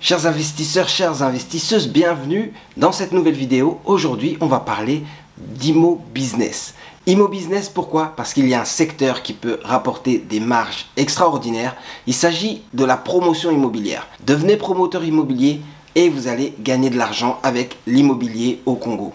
Chers investisseurs, chères investisseuses, bienvenue dans cette nouvelle vidéo. Aujourd'hui, on va parler d'immo-business. Immo-business, pourquoi? Parce qu'il y a un secteur qui peut rapporter des marges extraordinaires. Il s'agit de la promotion immobilière. Devenez promoteur immobilier et vous allez gagner de l'argent avec l'immobilier au Congo.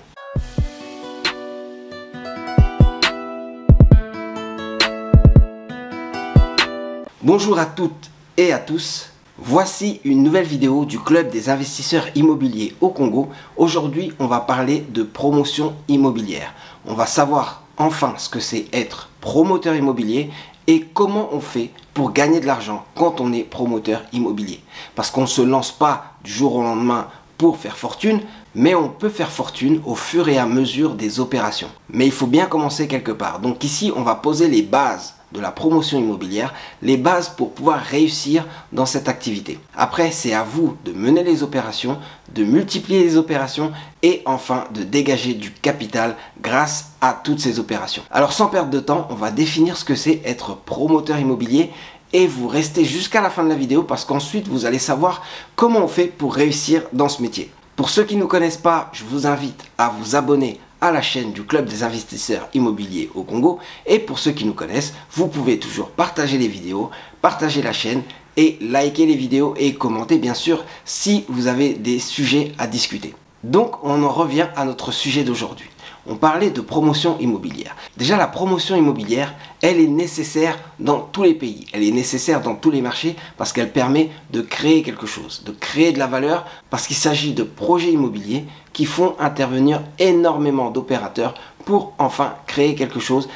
Bonjour à toutes et à tous. Voici une nouvelle vidéo du Club des investisseurs immobiliers au Congo. Aujourd'hui, on va parler de promotion immobilière. On va savoir enfin ce que c'est être promoteur immobilier et comment on fait pour gagner de l'argent quand on est promoteur immobilier. Parce qu'on ne se lance pas du jour au lendemain pour faire fortune, mais on peut faire fortune au fur et à mesure des opérations. Mais il faut bien commencer quelque part. Donc ici, on va poser les bases de la promotion immobilière, les bases pour pouvoir réussir dans cette activité. Après, c'est à vous de mener les opérations, de multiplier les opérations et enfin de dégager du capital grâce à toutes ces opérations. Alors sans perdre de temps, on va définir ce que c'est être promoteur immobilier et vous restez jusqu'à la fin de la vidéo parce qu'ensuite vous allez savoir comment on fait pour réussir dans ce métier. Pour ceux qui ne nous connaissent pas, je vous invite à vous abonner à la chaîne du Club des investisseurs immobiliers au Congo. Et pour ceux qui nous connaissent, vous pouvez toujours partager les vidéos, partager la chaîne et liker les vidéos et commenter bien sûr si vous avez des sujets à discuter. Donc on en revient à notre sujet d'aujourd'hui. On parlait de promotion immobilière. Déjà, la promotion immobilière, elle est nécessaire dans tous les pays. Elle est nécessaire dans tous les marchés parce qu'elle permet de créer quelque chose, de créer de la valeur parce qu'il s'agit de projets immobiliers qui font intervenir énormément d'opérateurs pour enfin créer quelque chose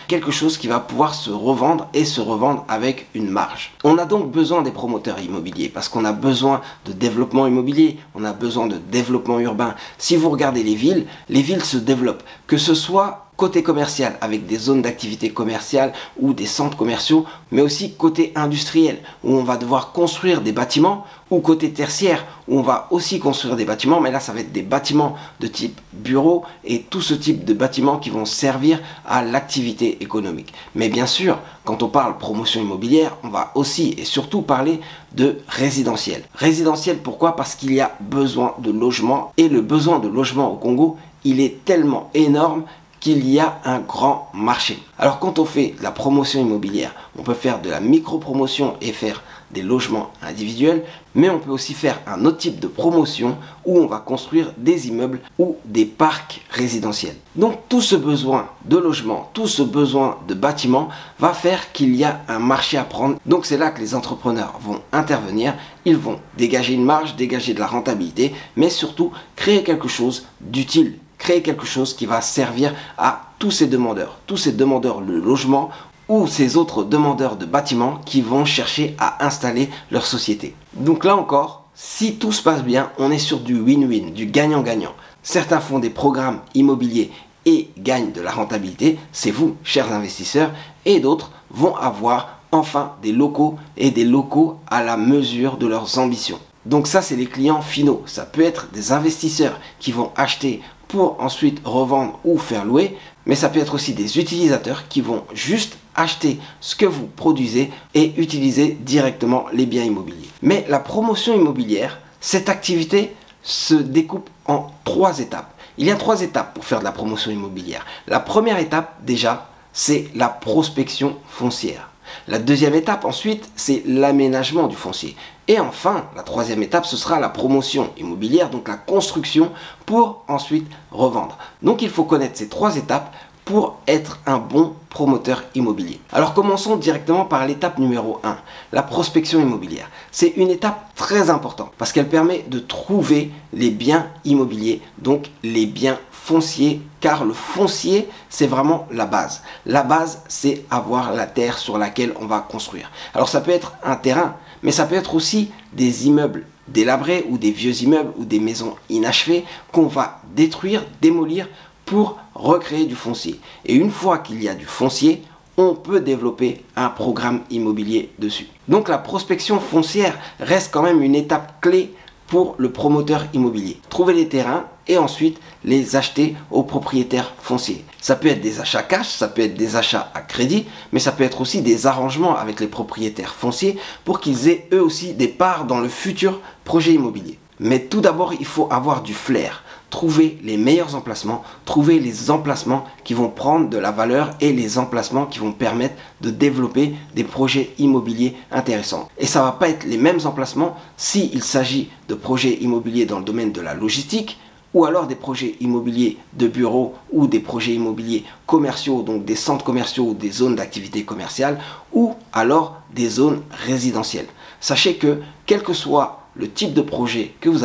qui va pouvoir se revendre et se revendre avec une marge. On a donc besoin des promoteurs immobiliers parce qu'on a besoin de développement immobilier, on a besoin de développement urbain. Si vous regardez les villes se développent, que ce soit côté commercial avec des zones d'activité commerciale ou des centres commerciaux, mais aussi côté industriel où on va devoir construire des bâtiments, ou côté tertiaire où on va aussi construire des bâtiments, mais là ça va être des bâtiments de type bureau et tout ce type de bâtiments qui vont servir à l'activité économique. Mais bien sûr, quand on parle promotion immobilière, on va aussi et surtout parler de résidentiel. Résidentiel, pourquoi? Parce qu'il y a besoin de logement et le besoin de logement au Congo, il est tellement énorme qu'il y a un grand marché. Alors quand on fait de la promotion immobilière, on peut faire de la micro-promotion et faire des logements individuels, mais on peut aussi faire un autre type de promotion où on va construire des immeubles ou des parcs résidentiels. Donc tout ce besoin de logement, tout ce besoin de bâtiments va faire qu'il y a un marché à prendre. Donc c'est là que les entrepreneurs vont intervenir, ils vont dégager une marge, dégager de la rentabilité, mais surtout créer quelque chose d'utile. Créer quelque chose qui va servir à tous ces demandeurs de logement ou ces autres demandeurs de bâtiments qui vont chercher à installer leur société. Donc là encore, si tout se passe bien, on est sur du win-win, du gagnant-gagnant. Certains font des programmes immobiliers et gagnent de la rentabilité, c'est vous, chers investisseurs, et d'autres vont avoir enfin des locaux et des locaux à la mesure de leurs ambitions. Donc ça, c'est les clients finaux. Ça peut être des investisseurs qui vont acheter pour ensuite revendre ou faire louer, mais ça peut être aussi des utilisateurs qui vont juste acheter ce que vous produisez et utiliser directement les biens immobiliers. Mais la promotion immobilière, cette activité se découpe en 3 étapes. Il y a 3 étapes pour faire de la promotion immobilière. La première étape déjà, c'est la prospection foncière. La deuxième étape ensuite, c'est l'aménagement du foncier. Et enfin, la troisième étape, ce sera la promotion immobilière, donc la construction pour ensuite revendre. Donc il faut connaître ces 3 étapes pour être un bon promoteur immobilier. Alors commençons directement par l'étape numéro 1, la prospection immobilière. C'est une étape très importante parce qu'elle permet de trouver les biens immobiliers, donc les biens foncier, car le foncier, c'est vraiment la base. La base, c'est avoir la terre sur laquelle on va construire. Alors ça peut être un terrain, mais ça peut être aussi des immeubles délabrés ou des vieux immeubles ou des maisons inachevées qu'on va détruire, démolir pour recréer du foncier. Et une fois qu'il y a du foncier, on peut développer un programme immobilier dessus. Donc la prospection foncière reste quand même une étape clé pour le promoteur immobilier. Trouver les terrains et ensuite les acheter aux propriétaires fonciers. Ça peut être des achats cash, ça peut être des achats à crédit, mais ça peut être aussi des arrangements avec les propriétaires fonciers pour qu'ils aient eux aussi des parts dans le futur projet immobilier. Mais tout d'abord, il faut avoir du flair. Trouver les meilleurs emplacements, trouver les emplacements qui vont prendre de la valeur et les emplacements qui vont permettre de développer des projets immobiliers intéressants. Et ça ne va pas être les mêmes emplacements s'il s'agit de projets immobiliers dans le domaine de la logistique, ou alors des projets immobiliers de bureaux ou des projets immobiliers commerciaux, donc des centres commerciaux ou des zones d'activité commerciale, ou alors des zones résidentielles. Sachez que quel que soit le type de projet que vous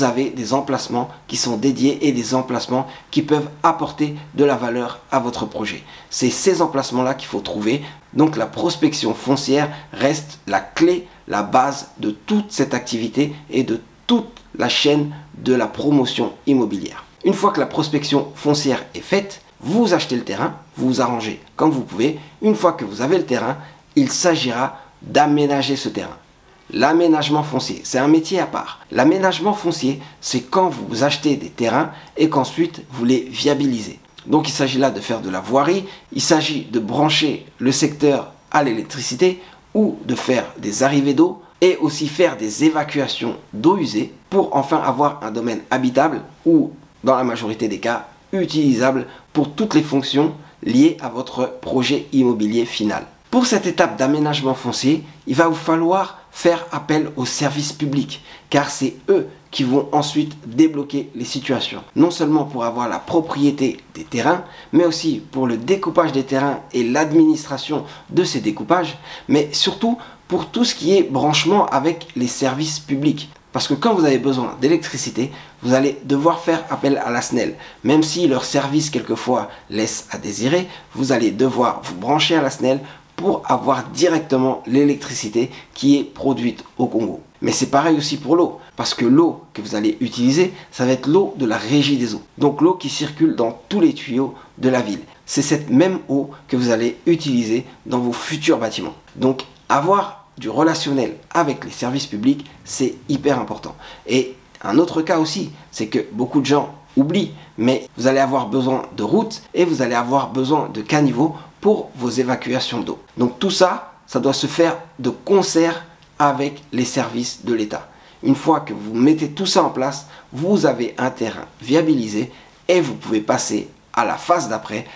avez des emplacements qui sont dédiés et des emplacements qui peuvent apporter de la valeur à votre projet. C'est ces emplacements-là qu'il faut trouver. Donc la prospection foncière reste la clé, la base de toute cette activité et de toute la chaîne de la promotion immobilière. Une fois que la prospection foncière est faite, vous achetez le terrain, vous vous arrangez comme vous pouvez. Une fois que vous avez le terrain, il s'agira d'aménager ce terrain. L'aménagement foncier, c'est un métier à part. L'aménagement foncier, c'est quand vous achetez des terrains et qu'ensuite vous les viabilisez. Donc il s'agit là de faire de la voirie, il s'agit de brancher le secteur à l'électricité ou de faire des arrivées d'eau et aussi faire des évacuations d'eau usée pour enfin avoir un domaine habitable ou, dans la majorité des cas, utilisable pour toutes les fonctions liées à votre projet immobilier final. Pour cette étape d'aménagement foncier, il va vous falloir faire appel aux services publics, car c'est eux qui vont ensuite débloquer les situations. Non seulement pour avoir la propriété des terrains, mais aussi pour le découpage des terrains et l'administration de ces découpages, mais surtout pour tout ce qui est branchement avec les services publics. Parce que quand vous avez besoin d'électricité, vous allez devoir faire appel à la SNEL. Même si leur service quelquefois laisse à désirer, vous allez devoir vous brancher à la SNEL pour avoir directement l'électricité qui est produite au Congo. Mais c'est pareil aussi pour l'eau, parce que l'eau que vous allez utiliser, ça va être l'eau de la régie des eaux. Donc l'eau qui circule dans tous les tuyaux de la ville. C'est cette même eau que vous allez utiliser dans vos futurs bâtiments. Donc avoir du relationnel avec les services publics, c'est hyper important. Et un autre cas aussi, c'est que beaucoup de gens oublient, mais vous allez avoir besoin de routes et vous allez avoir besoin de caniveaux pour vos évacuations d'eau. Donc tout ça, ça doit se faire de concert avec les services de l'État. Une fois que vous mettez tout ça en place, vous avez un terrain viabilisé et vous pouvez passer à la phase d'après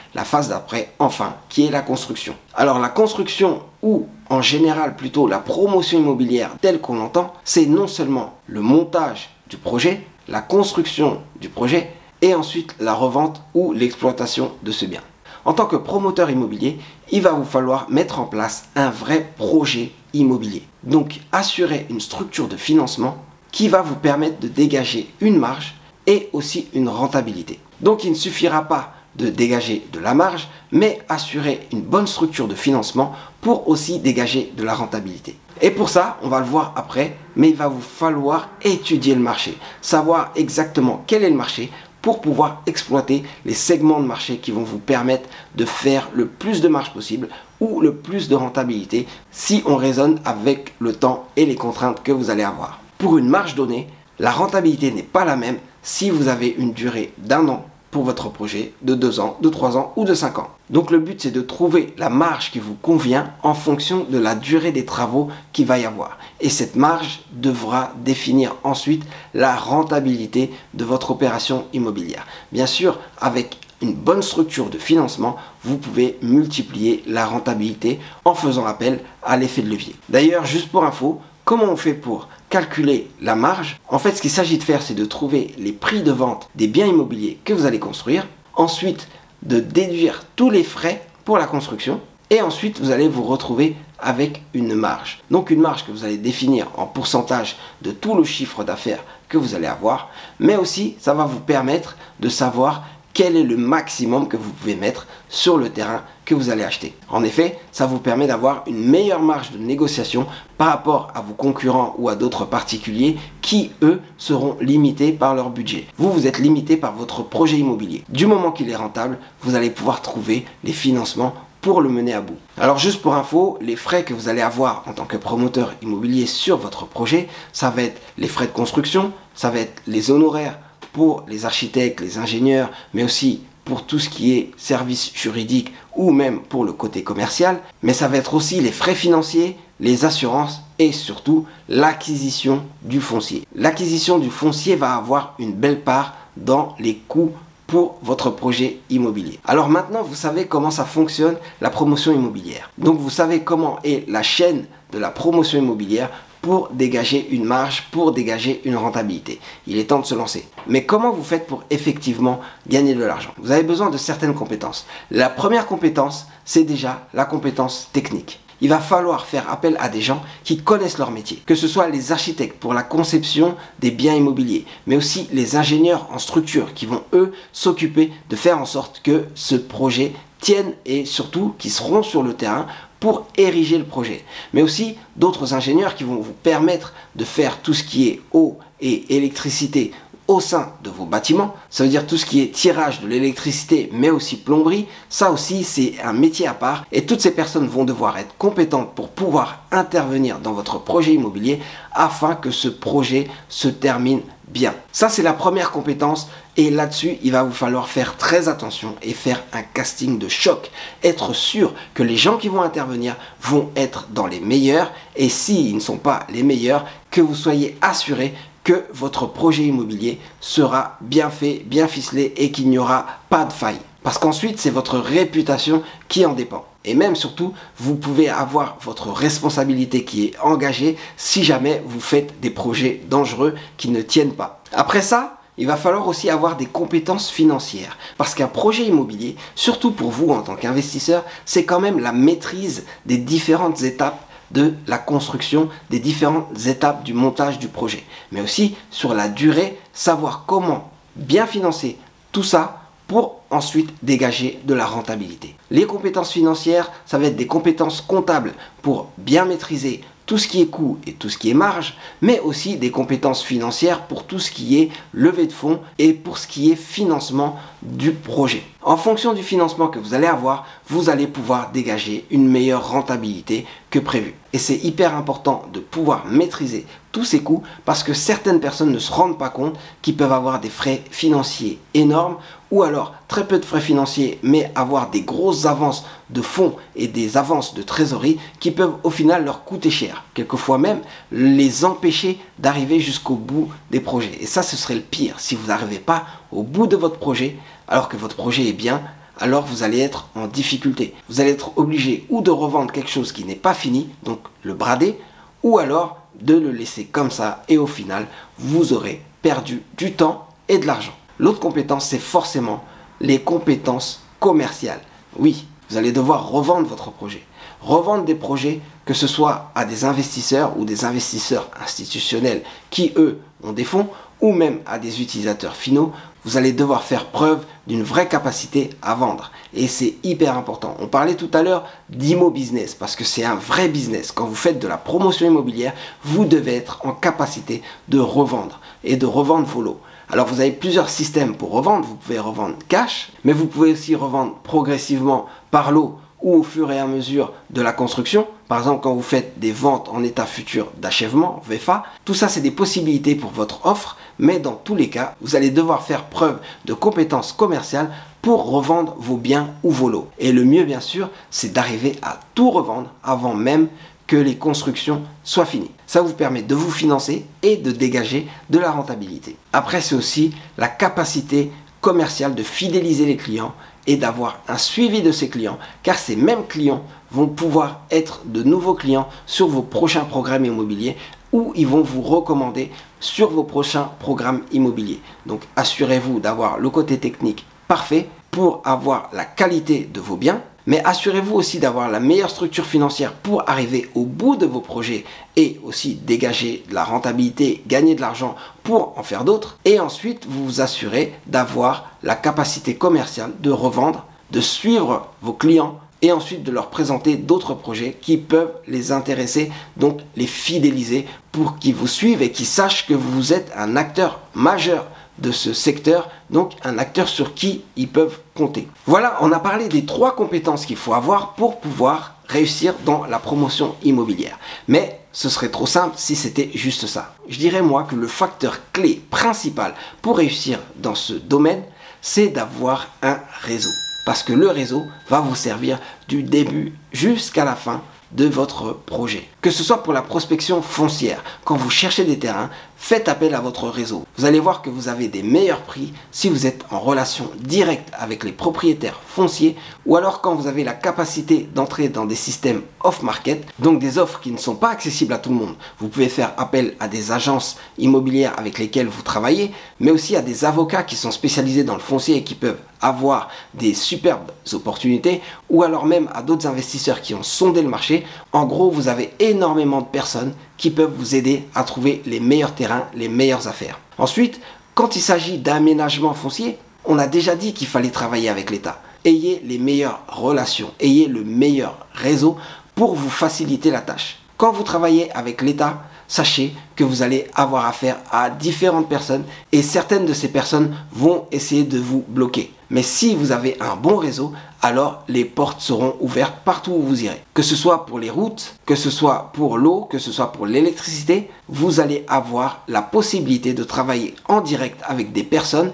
enfin, qui est la construction. Alors la construction, ou en général plutôt la promotion immobilière telle qu'on l'entend, c'est non seulement le montage du projet, la construction du projet et ensuite la revente ou l'exploitation de ce bien. En tant que promoteur immobilier, il va vous falloir mettre en place un vrai projet immobilier. Donc assurer une structure de financement qui va vous permettre de dégager une marge et aussi une rentabilité. Donc il ne suffira pas de dégager de la marge, mais assurer une bonne structure de financement pour aussi dégager de la rentabilité. Et pour ça, on va le voir après, mais il va vous falloir étudier le marché, savoir exactement quel est le marché pour pouvoir exploiter les segments de marché qui vont vous permettre de faire le plus de marge possible ou le plus de rentabilité si on raisonne avec le temps et les contraintes que vous allez avoir. Pour une marge donnée, la rentabilité n'est pas la même si vous avez une durée d'1 an pour votre projet, de 2 ans, de 3 ans ou de 5 ans. Donc le but, c'est de trouver la marge qui vous convient en fonction de la durée des travaux qu'il va y avoir. Et cette marge devra définir ensuite la rentabilité de votre opération immobilière. Bien sûr, avec une bonne structure de financement, vous pouvez multiplier la rentabilité en faisant appel à l'effet de levier. D'ailleurs, juste pour info, comment on fait pour calculer la marge? En fait, ce qu'il s'agit de faire, c'est de trouver les prix de vente des biens immobiliers que vous allez construire. Ensuite, de déduire tous les frais pour la construction. Et ensuite, vous allez vous retrouver avec une marge. Donc une marge que vous allez définir en pourcentage de tout le chiffre d'affaires que vous allez avoir. Mais aussi, ça va vous permettre de savoir quel est le maximum que vous pouvez mettre sur le terrain que vous allez acheter. En effet, ça vous permet d'avoir une meilleure marge de négociation par rapport à vos concurrents ou à d'autres particuliers qui, eux, seront limités par leur budget. Vous êtes limité par votre projet immobilier. Du moment qu'il est rentable, vous allez pouvoir trouver les financements pour le mener à bout. Alors juste pour info, les frais que vous allez avoir en tant que promoteur immobilier sur votre projet, ça va être les frais de construction, ça va être les honoraires pour les architectes, les ingénieurs, mais aussi pour tout ce qui est service juridique ou même pour le côté commercial, mais ça va être aussi les frais financiers, les assurances et surtout l'acquisition du foncier. L'acquisition du foncier va avoir une belle part dans les coûts pour votre projet immobilier. Alors maintenant, vous savez comment ça fonctionne la promotion immobilière. Donc vous savez comment est la chaîne de la promotion immobilière pour dégager une marge, pour dégager une rentabilité. Il est temps de se lancer. Mais comment vous faites pour effectivement gagner de l'argent? Vous avez besoin de certaines compétences. La première compétence, c'est déjà la compétence technique. Il va falloir faire appel à des gens qui connaissent leur métier, que ce soit les architectes pour la conception des biens immobiliers, mais aussi les ingénieurs en structure qui vont eux s'occuper de faire en sorte que ce projet tienne et surtout qui seront sur le terrain pour ériger le projet. Mais aussi d'autres ingénieurs qui vont vous permettre de faire tout ce qui est eau et électricité au sein de vos bâtiments. Ça veut dire tout ce qui est tirage de l'électricité, mais aussi plomberie. Ça aussi, c'est un métier à part. Et toutes ces personnes vont devoir être compétentes pour pouvoir intervenir dans votre projet immobilier afin que ce projet se termine bien. Ça, c'est la première compétence. Et là-dessus, il va vous falloir faire très attention et faire un casting de choc. Être sûr que les gens qui vont intervenir vont être dans les meilleurs. Et s'ils ne sont pas les meilleurs, que vous soyez assuré que votre projet immobilier sera bien fait, bien ficelé et qu'il n'y aura pas de faille. Parce qu'ensuite, c'est votre réputation qui en dépend. Et même surtout, vous pouvez avoir votre responsabilité qui est engagée si jamais vous faites des projets dangereux qui ne tiennent pas. Après ça, il va falloir aussi avoir des compétences financières. Parce qu'un projet immobilier, surtout pour vous en tant qu'investisseur, c'est quand même la maîtrise des différentes étapes de la construction, des différentes étapes du montage du projet. Mais aussi sur la durée, savoir comment bien financer tout ça pour ensuite dégager de la rentabilité. Les compétences financières, ça va être des compétences comptables pour bien maîtriser tout ce qui est coût et tout ce qui est marge, mais aussi des compétences financières pour tout ce qui est levée de fonds et pour ce qui est financement du projet. En fonction du financement que vous allez avoir, vous allez pouvoir dégager une meilleure rentabilité que prévu. Et c'est hyper important de pouvoir maîtriser tous ces coûts parce que certaines personnes ne se rendent pas compte qu'ils peuvent avoir des frais financiers énormes ou alors très peu de frais financiers mais avoir des grosses avances de fonds et des avances de trésorerie qui peuvent au final leur coûter cher. Quelquefois même les empêcher d'arriver jusqu'au bout des projets. Et ça, ce serait le pire. Si vous n'arrivez pas au bout de votre projet alors que votre projet est bien, alors vous allez être en difficulté. Vous allez être obligé ou de revendre quelque chose qui n'est pas fini, donc le brader, ou alors de le laisser comme ça et au final, vous aurez perdu du temps et de l'argent. L'autre compétence, c'est forcément les compétences commerciales. Oui, vous allez devoir revendre votre projet. Revendre des projets, que ce soit à des investisseurs ou des investisseurs institutionnels qui, eux, ont des fonds, ou même à des utilisateurs finaux, vous allez devoir faire preuve d'une vraie capacité à vendre. Et c'est hyper important. On parlait tout à l'heure d'immo-business parce que c'est un vrai business. Quand vous faites de la promotion immobilière, vous devez être en capacité de revendre et de revendre vos lots. Alors vous avez plusieurs systèmes pour revendre. Vous pouvez revendre cash, mais vous pouvez aussi revendre progressivement par lot ou au fur et à mesure de la construction. Par exemple, quand vous faites des ventes en état futur d'achèvement, VFA, tout ça c'est des possibilités pour votre offre, mais dans tous les cas, vous allez devoir faire preuve de compétences commerciales pour revendre vos biens ou vos lots. Et le mieux bien sûr, c'est d'arriver à tout revendre avant même que les constructions soient finies. Ça vous permet de vous financer et de dégager de la rentabilité. Après, c'est aussi la capacité commerciale de fidéliser les clients et d'avoir un suivi de ces clients, car ces mêmes clients vont pouvoir être de nouveaux clients sur vos prochains programmes immobiliers ou ils vont vous recommander sur vos prochains programmes immobiliers. Donc assurez-vous d'avoir le côté technique parfait pour avoir la qualité de vos biens, mais assurez-vous aussi d'avoir la meilleure structure financière pour arriver au bout de vos projets et aussi dégager de la rentabilité, gagner de l'argent pour en faire d'autres. Et ensuite, vous vous assurez d'avoir la capacité commerciale de revendre, de suivre vos clients et ensuite de leur présenter d'autres projets qui peuvent les intéresser, donc les fidéliser pour qu'ils vous suivent et qu'ils sachent que vous êtes un acteur majeur de ce secteur, donc un acteur sur qui ils peuvent compter. Voilà, on a parlé des 3 compétences qu'il faut avoir pour pouvoir réussir dans la promotion immobilière. Mais ce serait trop simple si c'était juste ça. Je dirais moi que le facteur clé principal pour réussir dans ce domaine, c'est d'avoir un réseau. Parce que le réseau va vous servir du début jusqu'à la fin de votre projet. Que ce soit pour la prospection foncière, quand vous cherchez des terrains, faites appel à votre réseau. Vous allez voir que vous avez des meilleurs prix si vous êtes en relation directe avec les propriétaires fonciers ou alors quand vous avez la capacité d'entrer dans des systèmes off-market, donc des offres qui ne sont pas accessibles à tout le monde. Vous pouvez faire appel à des agences immobilières avec lesquelles vous travaillez, mais aussi à des avocats qui sont spécialisés dans le foncier et qui peuvent avoir des superbes opportunités ou alors même à d'autres investisseurs qui ont sondé le marché. En gros, vous avez énormément de personnes qui peuvent vous aider à trouver les meilleurs terrains, les meilleures affaires. Ensuite, quand il s'agit d'aménagement foncier, on a déjà dit qu'il fallait travailler avec l'État. Ayez les meilleures relations, ayez le meilleur réseau pour vous faciliter la tâche. Quand vous travaillez avec l'État, sachez que vous allez avoir affaire à différentes personnes et certaines de ces personnes vont essayer de vous bloquer. Mais si vous avez un bon réseau, alors les portes seront ouvertes partout où vous irez. Que ce soit pour les routes, que ce soit pour l'eau, que ce soit pour l'électricité, vous allez avoir la possibilité de travailler en direct avec des personnes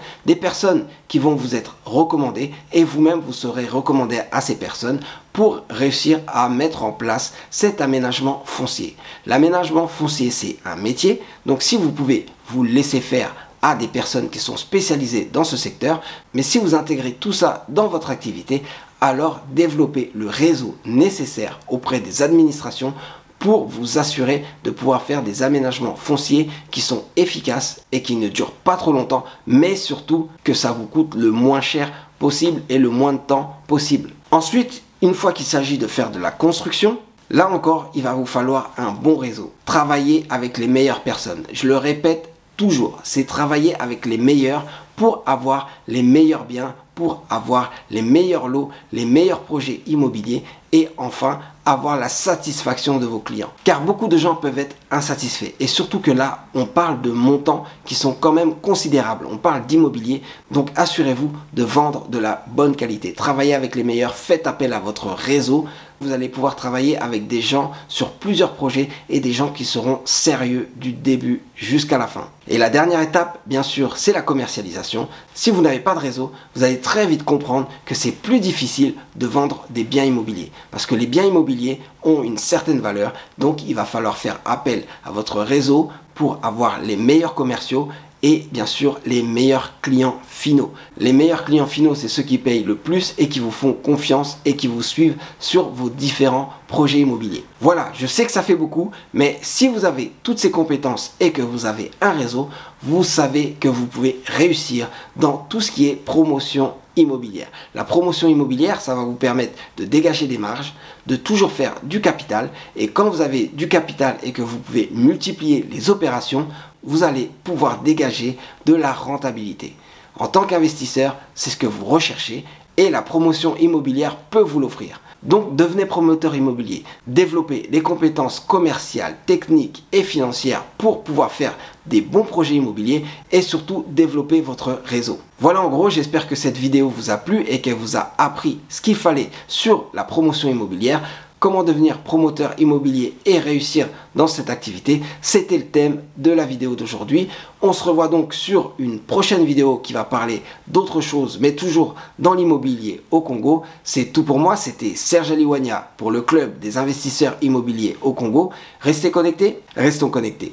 qui vont vous être recommandées et vous-même vous serez recommandé à ces personnes pour réussir à mettre en place cet aménagement foncier. L'aménagement foncier, c'est un métier, donc si vous pouvez vous laisser faire à des personnes qui sont spécialisées dans ce secteur, mais si vous intégrez tout ça dans votre activité, alors développez le réseau nécessaire auprès des administrations pour vous assurer de pouvoir faire des aménagements fonciers qui sont efficaces et qui ne durent pas trop longtemps, mais surtout que ça vous coûte le moins cher possible et le moins de temps possible. Ensuite, une fois qu'il s'agit de faire de la construction, là encore, il va vous falloir un bon réseau. Travaillez avec les meilleures personnes. Je le répète toujours, c'est travailler avec les meilleurs pour avoir les meilleurs biens, pour avoir les meilleurs lots, les meilleurs projets immobiliers et enfin avoir la satisfaction de vos clients. Car beaucoup de gens peuvent être insatisfaits et surtout que là, on parle de montants qui sont quand même considérables. On parle d'immobilier, donc assurez-vous de vendre de la bonne qualité. Travaillez avec les meilleurs, faites appel à votre réseau. Vous allez pouvoir travailler avec des gens sur plusieurs projets et des gens qui seront sérieux du début jusqu'à la fin. Et la dernière étape, bien sûr, c'est la commercialisation. Si vous n'avez pas de réseau, vous allez très vite comprendre que c'est plus difficile de vendre des biens immobiliers. Parce que les biens immobiliers ont une certaine valeur, donc il va falloir faire appel à votre réseau pour avoir les meilleurs commerciaux et bien sûr les meilleurs clients finaux. Les meilleurs clients finaux, c'est ceux qui payent le plus et qui vous font confiance et qui vous suivent sur vos différents projets immobiliers. Voilà, je sais que ça fait beaucoup, mais si vous avez toutes ces compétences et que vous avez un réseau, vous savez que vous pouvez réussir dans tout ce qui est promotion immobilière. La promotion immobilière, ça va vous permettre de dégager des marges, de toujours faire du capital et quand vous avez du capital et que vous pouvez multiplier les opérations, vous allez pouvoir dégager de la rentabilité. En tant qu'investisseur, c'est ce que vous recherchez et la promotion immobilière peut vous l'offrir. Donc devenez promoteur immobilier, développez des compétences commerciales, techniques et financières pour pouvoir faire des bons projets immobiliers et surtout développer votre réseau. Voilà en gros, j'espère que cette vidéo vous a plu et qu'elle vous a appris ce qu'il fallait sur la promotion immobilière. Comment devenir promoteur immobilier et réussir dans cette activité, c'était le thème de la vidéo d'aujourd'hui. On se revoit donc sur une prochaine vidéo qui va parler d'autre chose, mais toujours dans l'immobilier au Congo. C'est tout pour moi, c'était Serge Aliwania pour le club des investisseurs immobiliers au Congo. Restez connectés, restons connectés.